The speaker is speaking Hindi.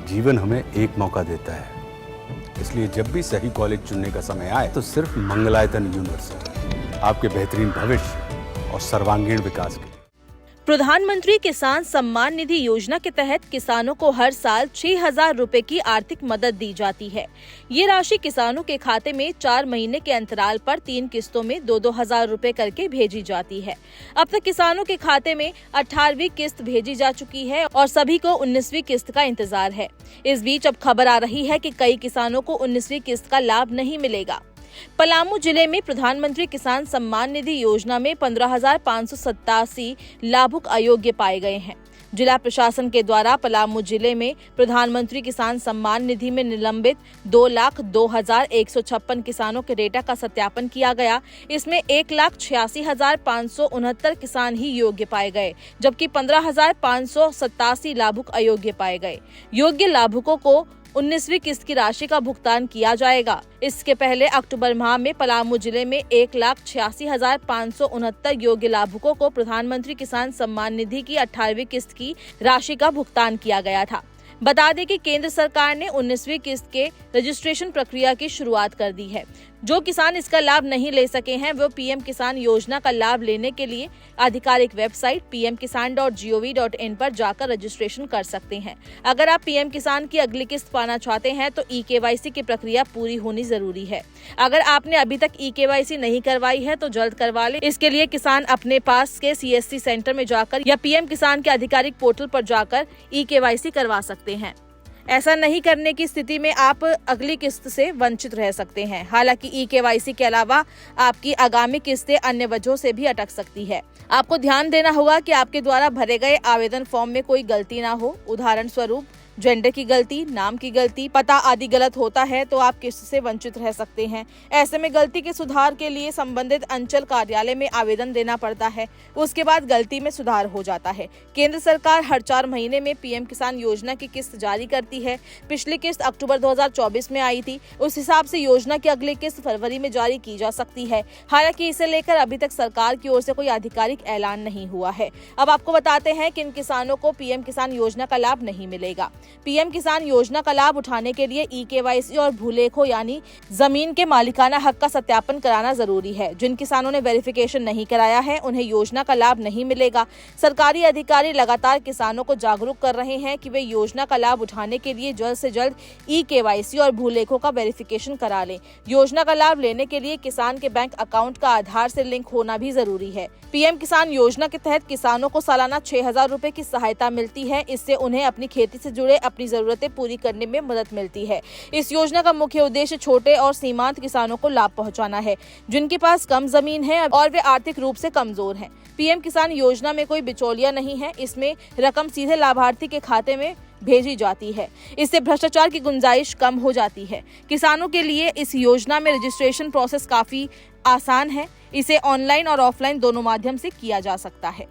जीवन हमें एक मौका देता है, इसलिए जब भी सही कॉलेज चुनने का समय आए तो सिर्फ मंगलायतन यूनिवर्सिटी आपके बेहतरीन भविष्य और सर्वांगीण विकास के लिए। प्रधानमंत्री किसान सम्मान निधि योजना के तहत किसानों को हर साल 6,000 रुपए की आर्थिक मदद दी जाती है। ये राशि किसानों के खाते में 4 महीने के अंतराल पर 3 किस्तों में 2-2 हजार रुपए करके भेजी जाती है। अब तक किसानों के खाते में 18वीं किस्त भेजी जा चुकी है और सभी को 19वीं किस्त का इंतजार है। इस बीच अब खबर आ रही है कि कई किसानों को 19वीं किस्त का लाभ नहीं मिलेगा। पलामू जिले में प्रधानमंत्री किसान सम्मान निधि योजना में 15,587 लाभुक अयोग्य पाए गए हैं। जिला प्रशासन के द्वारा पलामू जिले में प्रधानमंत्री किसान सम्मान निधि में निलंबित 2,02,156 किसानों के डेटा का सत्यापन किया गया। इसमें 1,86,569 किसान ही योग्य पाए गए, जबकि 15,587 लाभुक अयोग्य पाए गए। योग्य लाभुकों को 19वीं किस्त की राशि का भुगतान किया जाएगा। इसके पहले अक्टूबर माह में पलामू जिले में 1,86,569 योग्य लाभुकों को प्रधानमंत्री किसान सम्मान निधि की 18वीं किस्त की राशि का भुगतान किया गया था। बता दें कि केंद्र सरकार ने 19वीं किस्त के रजिस्ट्रेशन प्रक्रिया की शुरुआत कर दी है। जो किसान इसका लाभ नहीं ले सके हैं वो पीएम किसान योजना का लाभ लेने के लिए आधिकारिक वेबसाइट pmkisan.gov.in पर जाकर रजिस्ट्रेशन कर सकते हैं। अगर आप पीएम किसान की अगली किस्त पाना चाहते हैं तो ई-केवाईसी की प्रक्रिया पूरी होनी जरूरी है। अगर आपने अभी तक ई-केवाईसी नहीं करवाई है तो जल्द करवा लें। इसके लिए किसान अपने पास के CSC सेंटर में जाकर या पीएम किसान के आधिकारिक पोर्टल पर जाकर ई-केवाईसी करवा सकते हैं। ऐसा नहीं करने की स्थिति में आप अगली किस्त से वंचित रह सकते हैं। हालांकि ई-केवाईसी के अलावा आपकी आगामी किस्तें अन्य वजहों से भी अटक सकती है। आपको ध्यान देना होगा कि आपके द्वारा भरे गए आवेदन फॉर्म में कोई गलती ना हो। उदाहरण स्वरूप जेंडर की गलती, नाम की गलती, पता आदि गलत होता है तो आप किस्त से वंचित रह सकते हैं। ऐसे में गलती के सुधार के लिए संबंधित अंचल कार्यालय में आवेदन देना पड़ता है। उसके बाद गलती में सुधार हो जाता है। केंद्र सरकार हर 4 महीने में पीएम किसान योजना की किस्त जारी करती है। पिछली किस्त अक्टूबर 2024 में आई थी। उस हिसाब से योजना की अगली किस्त फरवरी में जारी की जा सकती है। हालांकि इसे लेकर अभी तक सरकार की ओर से कोई आधिकारिक ऐलान नहीं हुआ है। अब आपको बताते हैं कि इन किसानों को पीएम किसान योजना का लाभ नहीं मिलेगा। पीएम किसान योजना का लाभ उठाने के लिए ई-केवाईसी और भूलेखों यानी जमीन के मालिकाना हक का सत्यापन कराना जरूरी है। जिन किसानों ने वेरिफिकेशन नहीं कराया है उन्हें योजना का लाभ नहीं मिलेगा। सरकारी अधिकारी लगातार किसानों को जागरूक कर रहे हैं कि वे योजना का लाभ उठाने के लिए जल्द से जल्द ई-केवाईसी और भूलेखों का वेरिफिकेशन करा लें। योजना का लाभ लेने के लिए किसान के बैंक अकाउंट का आधार से लिंक होना भी जरूरी है। पीएम किसान योजना के तहत किसानों को सालाना 6,000 रुपए की सहायता मिलती है। इससे उन्हें अपनी खेती से जुड़े अपनी जरूरतें पूरी करने में मदद मिलती है। इस योजना का मुख्य उद्देश्य छोटे और सीमांत किसानों को लाभ पहुंचाना है, जिनके पास कम जमीन है और वे आर्थिक रूप से कमजोर हैं। पीएम किसान योजना में कोई बिचौलिया नहीं है। इसमें रकम सीधे लाभार्थी के खाते में भेजी जाती है। इससे भ्रष्टाचार की गुंजाइश कम हो जाती है। किसानों के लिए इस योजना में रजिस्ट्रेशन प्रोसेस काफी आसान है। इसे ऑनलाइन और ऑफलाइन दोनों माध्यम से किया जा सकता है।